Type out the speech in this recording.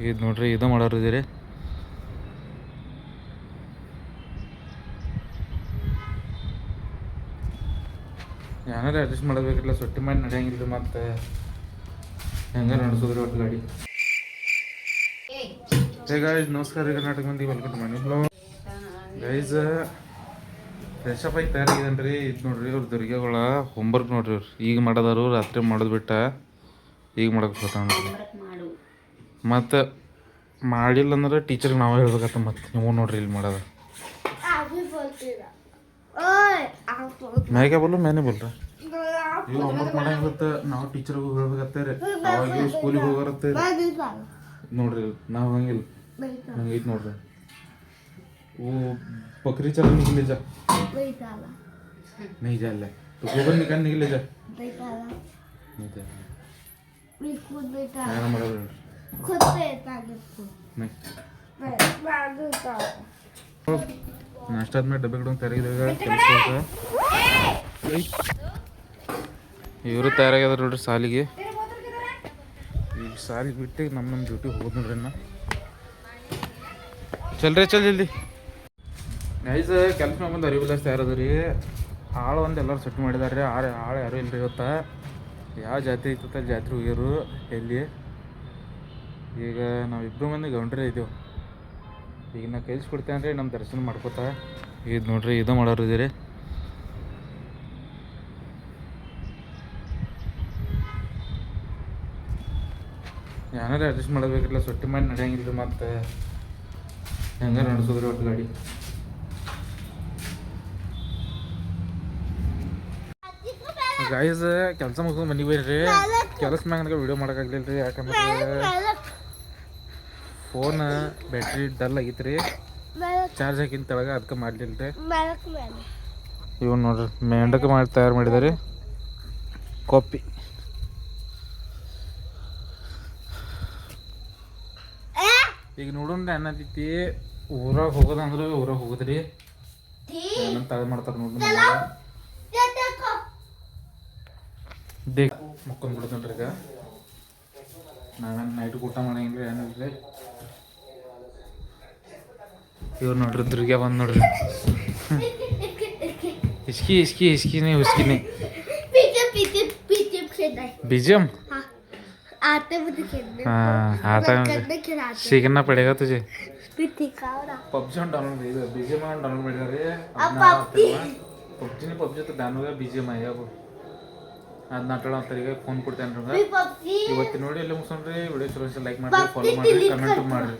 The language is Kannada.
ಇದು ನೋಡ್ರಿ ಇದು ಮಾಡೋರು ಇದೀರಿ. ಏನಾರ ಅಡ್ಜಸ್ಟ್ ಮಾಡಬೇಕಿಲ್ಲ, ಸೊಟ್ಟಿ ಮಾಡಿ ನಡೆಯಂಗಿಲ್ಲ. ಮತ್ತೆ ಹೆಂಗ ನಡೆಸೋದ್ರಿ ಒಟ್ಟು ಗಾಡಿ. ಹೇ ಗೈಸ್, ನಮಸ್ಕಾರ ರೀ ಕರ್ನಾಟಕ ಮಂದಿ, welcome to my new blog. Guys fresh up ಆಗಿ ತಯಾರಾಗಿದ್ದಾನ್ರಿ. ಇದು ನೋಡ್ರಿ ಅವ್ರ ದುರ್ಗೆಗಳ ಹೋಮ್ವರ್ಕ್ ನೋಡ್ರಿ. ಅವ್ರು ಈಗ ಮಾಡೋದಾರು ರಾತ್ರಿ ಮಾಡೋದು ಬಿಟ್ಟ ಈಗ ಮಾಡಕ್ಕೆ ಬರ್ತಾನೆ. ಮತ್ತು ಮಾಡಿಲ್ಲ ಅಂದ್ರೆ ಟೀಚರ್ಗೆ ನಾವೇ ಹೇಳ್ಬೇಕತ್ತ. ಮತ್ತೆ ನೀವು ನೋಡ್ರಿ ಇಲ್ಲಿ ಮಾಡೋದು. ಮ್ಯಾಗೆ ಬೋಲು ಮೇನೆ ಬೋಲ್ರ. ಇವ್ರು ಹೋಮ್ವರ್ಕ್ ಮಾಡಂಗಿರುತ್ತೆ, ನಾವು ಟೀಚರ್ಗೆ ಹೇಳ್ಬೇಕತ್ತೇರಿ. ಅವಾಗ ಇವ್ರು ಸ್ಕೂಲಿಗೆ ಹೋಗಾರತ್ತೇರಿ. ನೋಡ್ರಿ ನಾವು ಹಂಗಿಲ್ಲ, ಹಂಗೈತೆ ನೋಡ್ರಿ. वो बकरी चल निकले जा नहीं जा ले तो गोबर निकाल निकले जा नहीं जा खुद नहीं नाश्ता में डब्बे कड़ों तैयार ಕೆಲಸ ಇವರು ತಯಾರಾಗಿದ್ದಾರೆ ನೋಡ್ರಿ ಸಾಲಿಗೆ. ಈಗ ಸಾಲಿಗೆ ಬಿಟ್ಟು ನಮ್ಮ ಡ್ಯೂಟಿ ಹೋಗೋದು ನೋಡ್ರಿ. ನಾ ಚಲ್ರಿ ಚಲ್ ಜಲ್ದಿ ನೈಸ್. ಕೆಲಸ ಬಂದು ಅರಿವಿಲ್ಲ ತಯಾರದ ರೀ. ಆಳು ಒಂದು ಎಲ್ಲರೂ ಸೆಟ್ ಮಾಡಿದಾರೆ. ಆಳು ಯಾರೂ ಇಲ್ಲರಿ. ಇವತ್ತು ಯಾವ ಜಾತ್ರೆ ಐತತ್ತ ಜಾತ್ರೆ ಹೋಗ್ಯಾರು ಎಲ್ಲಿ. ಈಗ ನಾವಿಬ್ಬರು ಮಂದಿ ಗೌಂಡ್ರೆ ಇದ್ದೇವೆ. ಈಗ ನಾ ಕಳಿಸ್ಕೊಡ್ತೇನೆ ರೀ, ನಮ್ಮ ದರ್ಶನ ಮಾಡ್ಕೋತ. ಇದು ನೋಡ್ರಿ ಇದು ಮಾಡೋರು ಇದೀರಿ. ಏನಾರ ಅಡ್ಜಸ್ಟ್ ಮಾಡಬೇಕಿಲ್ಲ, ಸೊಟ್ಟಿ ಮಾಡಿ ನಡೆಯಂಗಿಲ್ಲ. ಮತ್ತು ಹೆಂಗ ನಡೆಸೋದ್ರಿ ಒಟ್ಟು ಗಾಡಿ. ಗೈಸ್ ಕೆಲಸ ಮುಗಿದು ಮನೆಗೆ ಬರ್ರಿ. ಕೆಲಸ ಮ್ಯಾಗ ನನಗೆ ವಿಡಿಯೋ ಮಾಡೋಕ್ಕಾಗಲಿಲ್ಲ ರೀ. ಯಾಕಂದ್ರೆ ಫೋನ್ ಬ್ಯಾಟ್ರಿ ಡಲ್ ಆಗಿತ್ತು ರೀ. ಚಾರ್ಜ್ ಹಾಕಿನ ತೆಳಗೆ ಅದಕ್ಕೆ ಮಾಡಲಿಲ್ಲ ರೀ. ಇವ್ ನೋಡ್ರಿ ಮೆಂಡಕ್ಕೆ ಮಾಡಿ ತಯಾರು ಮಾಡಿದಾರೆ ಕಾಪಿ. ಈಗ ನೋಡೋಣ ಏನೈತಿ. ಊರಾಗ ಹೋಗೋದಂದ್ರೆ ಊರಾಗ ಹೋಗೋದ್ರಿ. ಏನಂತ ತಳ ಮಾಡ್ತಾರೆ ನೋಡ್ರಿ. ದೇখ ಮುಕ್ಕೊಂಡ್ ಬಿಡ್ತೇನ್ರಿ. ಈಗ ನಾವೇನು ನೈಟ್ ಊಟ ಮಾಡಂಗಿಲ್ಲ ಏನಿಲ್ಲ. ಇವ್ರು ನೋಡ್ರಿ ದುರ್ಗೆ ಬಂದು ನೋಡ್ರಿ. ಇಸ್ಕಿ ಇಸ್ಕಿ ಇಸ್ಕಿನೇ ಉಸ್ಕಿನೇ बीजीएम आता सीखना पड़ेगा तुझे. पबजी डाउनलोड बीजीएम डाउनलोड ಮಾಡಿದಾರೆ. ಪಬ್ಜಿ तो ಬ್ಯಾನ್ ಹೋಗ बीजीएम ಆಗ ಅದನ್ನ ಆಟಾಡ ಅಂತಾರೀಗ. ಫೋನ್ ಕೊಡ್ತೇನೆ ಇವತ್ತು ನೋಡಿ. ಎಲ್ಲ ಮುಗಿಸೋಣ್ರಿ. ವಿಡಿಯೋ ಚಲೋ ಲೈಕ್ ಮಾಡಿರಿ, ಫಾಲೋ ಮಾಡಿರಿ, ಕಮೆಂಟ್ ಮಾಡಿರಿ.